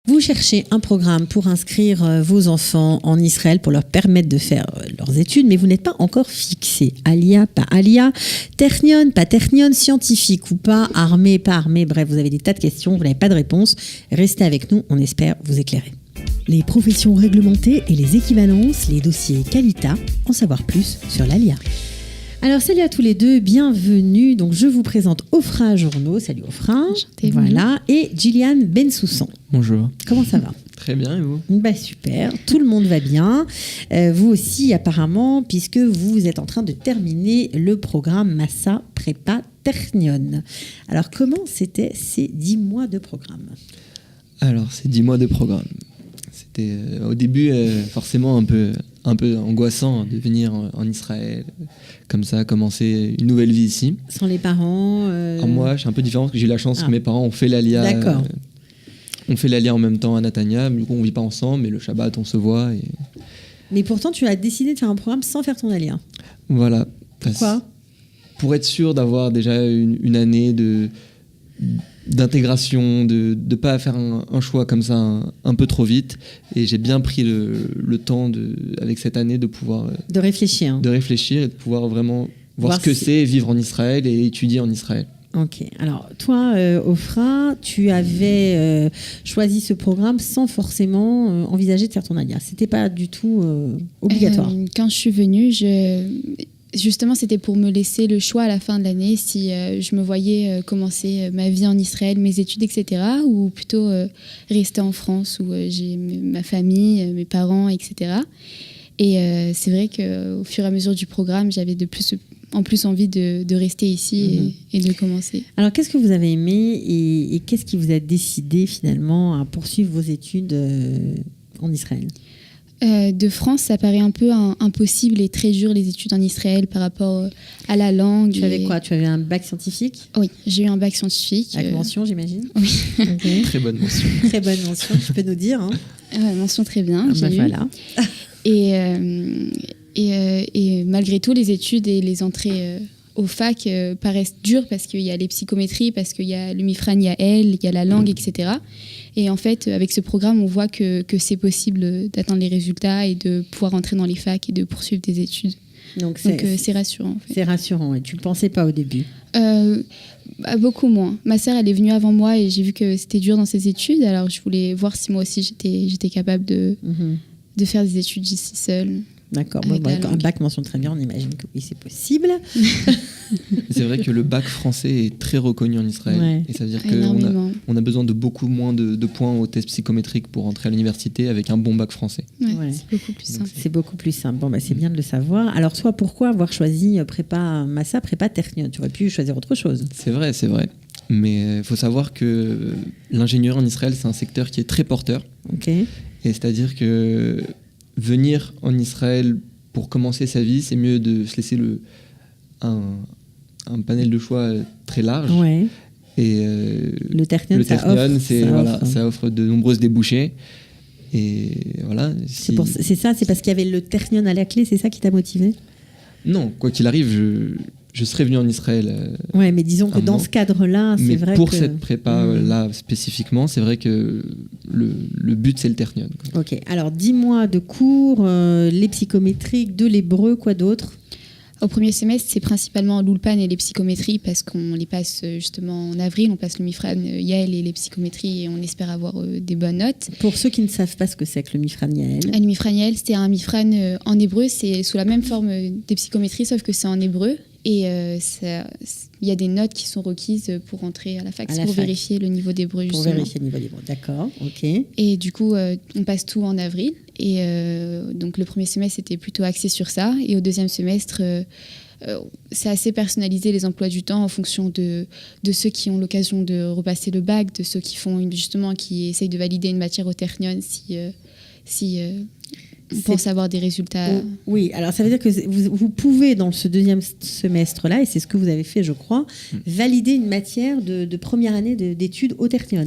Vous cherchez un programme pour inscrire vos enfants en Israël pour leur permettre de faire leurs études, mais vous n'êtes pas encore fixé. Alia, pas Alia, Technion, pas Technion, scientifique ou pas, armé, pas armé, bref, vous avez des tas de questions, vous n'avez pas de réponse. Restez avec nous, on espère vous éclairer. Les professions réglementées et les équivalences, les dossiers Qualita, en savoir plus sur l'Alia. Alors, salut à tous les deux, bienvenue. Donc, je vous présente Ofra Journeau. Salut Ofra. Enchantée, voilà. Et Gillian Bensoussan. Bonjour. Comment ça va ? Très bien, et vous ? Super, tout le monde va bien. Vous aussi, apparemment, puisque vous êtes en train de terminer le programme Massa Prépa Technion. Alors, comment c'était ces 10 mois de programme ? Alors, c'est 10 mois de programme. C'était au début forcément un peu angoissant de venir en Israël, comme ça, commencer une nouvelle vie ici. Sans les parents Alors moi, je suis un peu différent parce que j'ai eu la chance que mes parents ont fait l'Alia. D'accord. On fait l'Alia en même temps à Natania. Du coup, on ne vit pas ensemble, mais le Shabbat, on se voit. Et... Mais pourtant, tu as décidé de faire un programme sans faire ton Alia. Voilà. Pourquoi ? Pour être sûr d'avoir déjà une année d'intégration, de ne pas faire un choix comme ça un peu trop vite. Et j'ai bien pris le temps, avec cette année, de pouvoir... de réfléchir. De réfléchir et de pouvoir vraiment voir ce que c'est vivre en Israël et étudier en Israël. Ok. Alors, toi, Ofra, tu avais choisi ce programme sans forcément envisager de faire ton Alia. C'était pas du tout obligatoire. Quand je suis venue, justement, c'était pour me laisser le choix à la fin de l'année si je me voyais commencer ma vie en Israël, mes études, etc. Ou plutôt rester en France où j'ai ma famille, mes parents, etc. Et c'est vrai qu'au fur et à mesure du programme, j'avais en plus envie de rester ici et de commencer. Alors, qu'est-ce que vous avez aimé et qu'est-ce qui vous a décidé finalement à poursuivre vos études en Israël ? De France, ça paraît un peu impossible et très dur les études en Israël par rapport à la langue. Tu avais quoi ? Tu avais un bac scientifique ? Oui, j'ai eu un bac scientifique. Avec mention, j'imagine ? Oui. Okay. Très bonne mention. Très bonne mention, tu peux nous dire. Hein. Mention très bien. Voilà. Et malgré tout, les études et les entrées au fac paraissent dures parce qu'il y a les psychométries, parce qu'il y a le Mifran, il y a il y a la langue, etc. Et en fait, avec ce programme, on voit que c'est possible d'atteindre les résultats et de pouvoir entrer dans les facs et de poursuivre des études. Donc c'est rassurant. En fait. C'est rassurant, et tu ne le pensais pas au début ? Beaucoup moins. Ma sœur, elle est venue avant moi et j'ai vu que c'était dur dans ses études. Alors, je voulais voir si moi aussi, j'étais capable de faire des études ici seule. D'accord. Un bac mentionne très bien, on imagine que oui, c'est possible. C'est vrai que le bac français est très reconnu en Israël. Ouais. Et ça veut dire qu'on a besoin de beaucoup moins de points au test psychométrique pour entrer à l'université avec un bon bac français. Ouais. C'est beaucoup plus simple. C'est beaucoup plus simple. Bon, c'est bien de le savoir. Alors, toi, pourquoi avoir choisi prépa Massa, prépa Technion ? Tu aurais pu choisir autre chose. C'est vrai. Mais il faut savoir que l'ingénierie en Israël, c'est un secteur qui est très porteur. Okay. Et c'est-à-dire que venir en Israël pour commencer sa vie, c'est mieux de se laisser un panel de choix très large. Ouais. Et le Technion, ça offre de nombreuses débouchés. Et voilà. C'est parce qu'il y avait le Technion à la clé, c'est ça qui t'a motivé ? Non, quoi qu'il arrive, je serais venu en Israël. Ouais, mais disons que dans ce cadre-là, c'est vrai que... Mais pour cette prépa-là spécifiquement, c'est vrai que le but, c'est le Technion. Ok, alors 10 mois de cours, les psychométriques, de l'hébreu, quoi d'autre ? Au premier semestre, c'est principalement l'Ulpan et les psychométries parce qu'on les passe justement en avril. On passe le Mifran, Yael et les psychométries et on espère avoir des bonnes notes. Pour ceux qui ne savent pas ce que c'est que le Mifran Yael. Le Mifran Yael, c'est un Mifran en hébreu. C'est sous la même forme des psychométries, sauf que c'est en hébreu. Et il y a des notes qui sont requises pour entrer à la fac, pour vérifier le niveau d'hébreu. Pour vérifier le niveau d'hébreu, d'accord, ok. Et du coup, on passe tout en avril. Et donc le premier semestre, c'était plutôt axé sur ça. Et au deuxième semestre, c'est assez personnalisé les emplois du temps en fonction de ceux qui ont l'occasion de repasser le bac, de ceux qui essayent de valider une matière au Technion si on pense avoir des résultats. Oui, alors ça veut dire que vous pouvez, dans ce deuxième semestre-là, et c'est ce que vous avez fait, je crois, valider une matière de première année d'études au Technion.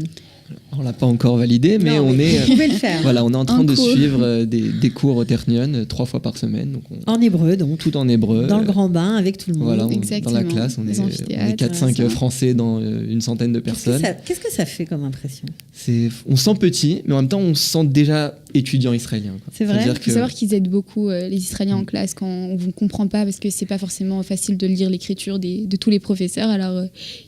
On l'a pas encore validé, mais Non, on est... vous pouvez le faire. Voilà, on est en train Un de cours. suivre des cours au Ternion 3 fois par semaine. Donc En hébreu, donc. tout en hébreu. Dans le grand bain, avec tout le monde. Voilà, dans la Exactement. classe, on Les est amphithéâtres, 4-5 ça. Français dans une centaine de Qu'est-ce que personnes. qu'est-ce que ça fait comme impression? On se sent petit, mais en même temps, on se sent déjà étudiant israélien. Quoi. C'est vrai. C'est-à-dire Il faut savoir qu'ils aident beaucoup les Israéliens en classe quand on ne comprend pas, parce que c'est pas forcément facile de lire l'écriture de tous les professeurs. Alors,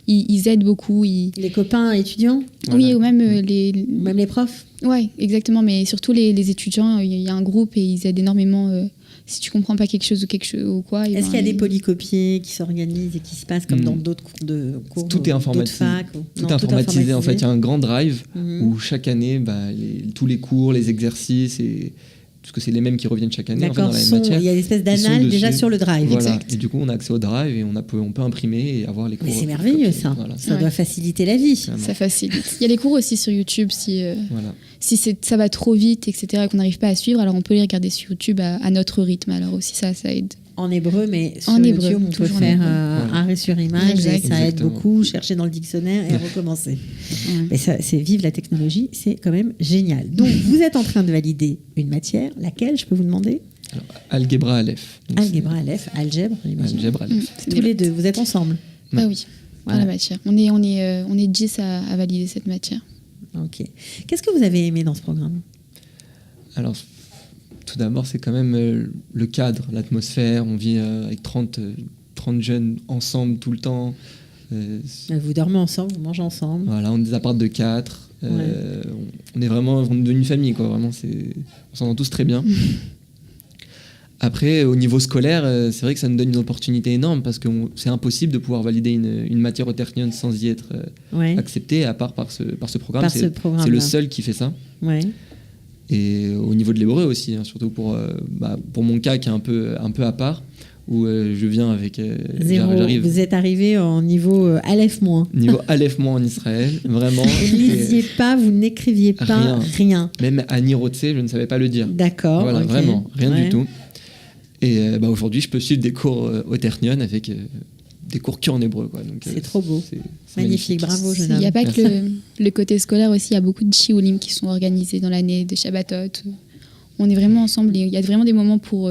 ils aident beaucoup. Les copains étudiants, Voilà. Oui, ou même ou même les profs. Ouais, exactement. Mais surtout les étudiants, il y a un groupe et ils aident énormément. Si tu comprends pas quelque chose ou quoi. Est-ce qu'il y a des polycopiers qui s'organisent et qui se passent comme dans d'autres cours Tout est informatisé. Tout est informatisé. En fait, il y a un grand drive où chaque année, tous les cours, les exercices, parce que c'est les mêmes qui reviennent chaque année en fait, dans la même matière. Il y a une espèce Ils sont d'anal déjà dessus. sur le drive. Voilà. Exact. Et du coup, on a accès au drive et on peut imprimer et avoir les cours. Mais c'est merveilleux ça. Voilà. Ça Ouais. doit faciliter la vie. Vraiment. Ça facilite. Il y a les cours aussi sur YouTube Voilà. si ça va trop vite, etc., et qu'on n'arrive pas à suivre, alors on peut les regarder sur YouTube à notre rythme. Alors aussi ça aide. En hébreu, mais sur En hébreu, YouTube, on peut toujours en faire hébreu. Voilà. arrêt sur image et ça aide Exactement. beaucoup. Chercher dans le dictionnaire et recommencer. Ouais. Mais ça, c'est vive la technologie, c'est quand même génial. Donc, vous êtes en train de valider une matière, laquelle, je peux vous demander? Alors, Algebra Aleph. Donc, Algebra, Aleph, algèbre, c'est j'imagine. Algebra Aleph. Tous les deux, vous êtes ensemble. Ah oui, Voilà. dans la matière. On est 10 à valider cette matière. Ok. Qu'est-ce que vous avez aimé dans ce programme? Alors, tout d'abord, c'est quand même le cadre, l'atmosphère. On vit avec 30 jeunes ensemble tout le temps. Vous dormez ensemble, vous mangez ensemble. Voilà, on a des apparts de 4. On est devenu une famille, quoi. Vraiment, on s'entend tous très bien. Après, au niveau scolaire, c'est vrai que ça nous donne une opportunité énorme parce que c'est impossible de pouvoir valider une matière au Ternion sans y être Ouais. accepté, à part par ce programme. Par ce C'est programme-là. le seul qui fait ça. Ouais. Et au niveau de l'hébreu aussi, hein, surtout pour mon cas qui est un peu à part, où je viens avec... Zéro. J'arrive Vous êtes arrivé au niveau Aleph moins. niveau Aleph moins en Israël, vraiment. Vous ne lisiez pas, vous n'écriviez pas, rien. Même Anirotse, je ne savais pas le dire. D'accord. Voilà, ok. vraiment, rien Ouais. du tout. Et aujourd'hui, je peux suivre des cours au Ternion avec des cours qu'en hébreu. Quoi. Donc, C'est trop beau. c'est Magnifique, bravo jeune Il homme. n'y a pas que Merci. le côté scolaire aussi, il y a beaucoup de shiurim qui sont organisés dans l'année, des Shabbatot. On est vraiment ensemble et il y a vraiment des moments pour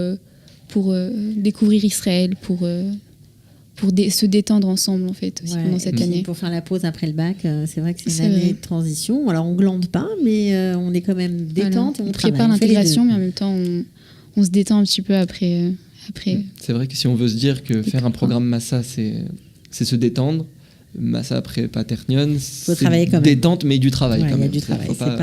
découvrir Israël, pour se détendre ensemble en fait aussi Ouais, pendant et cette puis année. pour faire la pause après le bac, c'est vrai que c'est C'est une année vrai. de transition. Alors on glande pas, mais on est quand même détente. Voilà. Et On prépare travaille, on fait les l'intégration, deux. mais en même temps on se détend un petit peu après. C'est vrai que si on veut se dire que faire un programme Massa, c'est se détendre, Massa après pas Ternion, c'est travailler quand même. détente, mais du travail Ouais, quand il y a même. du travail. Faut C'est pas...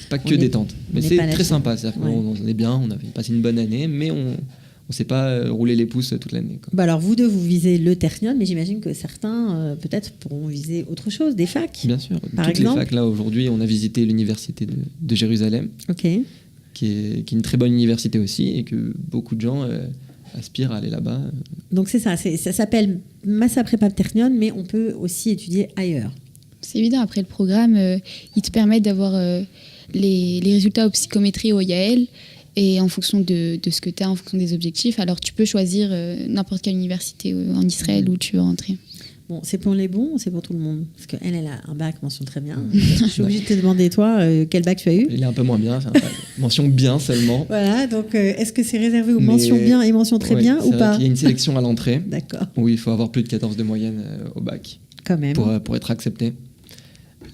pas on que est- détente. on Mais est c'est pas très là-dedans. sympa. C'est-à-dire qu'on est bien, on a passé une bonne année, mais on ne s'est pas roulé les pouces toute l'année. Quoi. Bah alors vous deux, vous visez le Ternion, mais j'imagine que certains peut-être pourront viser autre chose, des facs. Bien sûr. Par Toutes exemple les facs, là, aujourd'hui, on a visité l'université de Jérusalem, Ok. qui est une très bonne université aussi, et que beaucoup de gens aspirent à aller là-bas. Donc c'est ça, ça s'appelle Massa Prépa Ternion, mais on peut aussi étudier ailleurs. C'est évident, après le programme, il te permet d'avoir les résultats aux psychométries au Yael, et en fonction de ce que tu as, en fonction des objectifs, alors tu peux choisir n'importe quelle université en Israël où tu veux rentrer. Bon, c'est pour les bons ou c'est pour tout le monde? Parce qu'elle, elle a un bac mention très bien. Je suis obligée de te demander, toi, quel bac tu as eu? Il est un peu moins bien, mention bien seulement. Voilà, donc est-ce que c'est réservé aux Mais- mentions bien et mentions très Ouais, bien c'est ou vrai pas? qu'il y a une sélection à l'entrée, D'accord, où il faut avoir plus de 14 de moyenne au bac quand même. pour être accepté.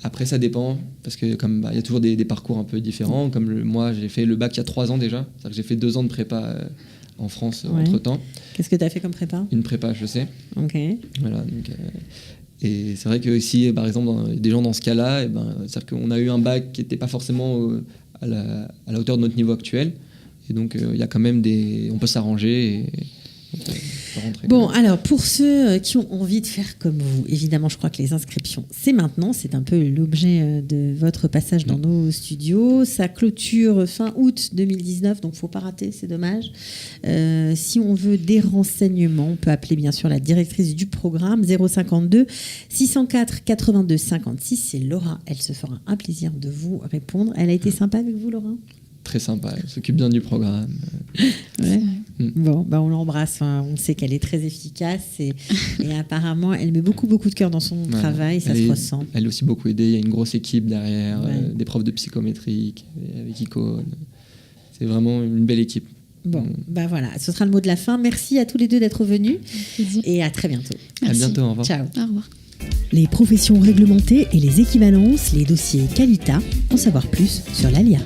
Après, ça dépend, parce que comme il y a toujours des parcours un peu différents. Comme moi, j'ai fait le bac il y a 3 ans déjà. C'est-à-dire que j'ai fait 2 ans de prépa en France Ouais. entre-temps. Qu'est-ce que tu as fait comme prépa? Une prépa HEC. Ok. Voilà, donc, et c'est vrai que si, par exemple, des gens dans ce cas-là, c'est-à-dire qu'on a eu un bac qui n'était pas forcément à la hauteur de notre niveau actuel. Et donc, il y a quand même on peut s'arranger et on peut rentrer. Bon, alors pour ceux qui ont envie de faire comme vous, évidemment, je crois que les inscriptions, c'est maintenant. C'est un peu l'objet de votre passage dans nos studios. Ça clôture fin août 2019, donc faut pas rater, c'est dommage. Si on veut des renseignements, on peut appeler bien sûr la directrice du programme 052 604 82 56. C'est Laura. Elle se fera un plaisir de vous répondre. Elle a été sympa avec vous, Laura? Très sympa, elle s'occupe bien du programme. Ouais. Bon, bah on l'embrasse. Hein. On sait qu'elle est très efficace et apparemment, elle met beaucoup de cœur dans son travail. Ça se ressent. Elle a aussi beaucoup aidé. Il y a une grosse équipe derrière, des profs de psychométrie avec Icône. C'est vraiment une belle équipe. Bon, bah voilà, ce sera le mot de la fin. Merci à tous les deux d'être venus et à très bientôt. Merci. À bientôt, au revoir. Ciao. Au revoir. Les professions réglementées et les équivalences, les dossiers Qualita, en savoir plus sur l'ALIA.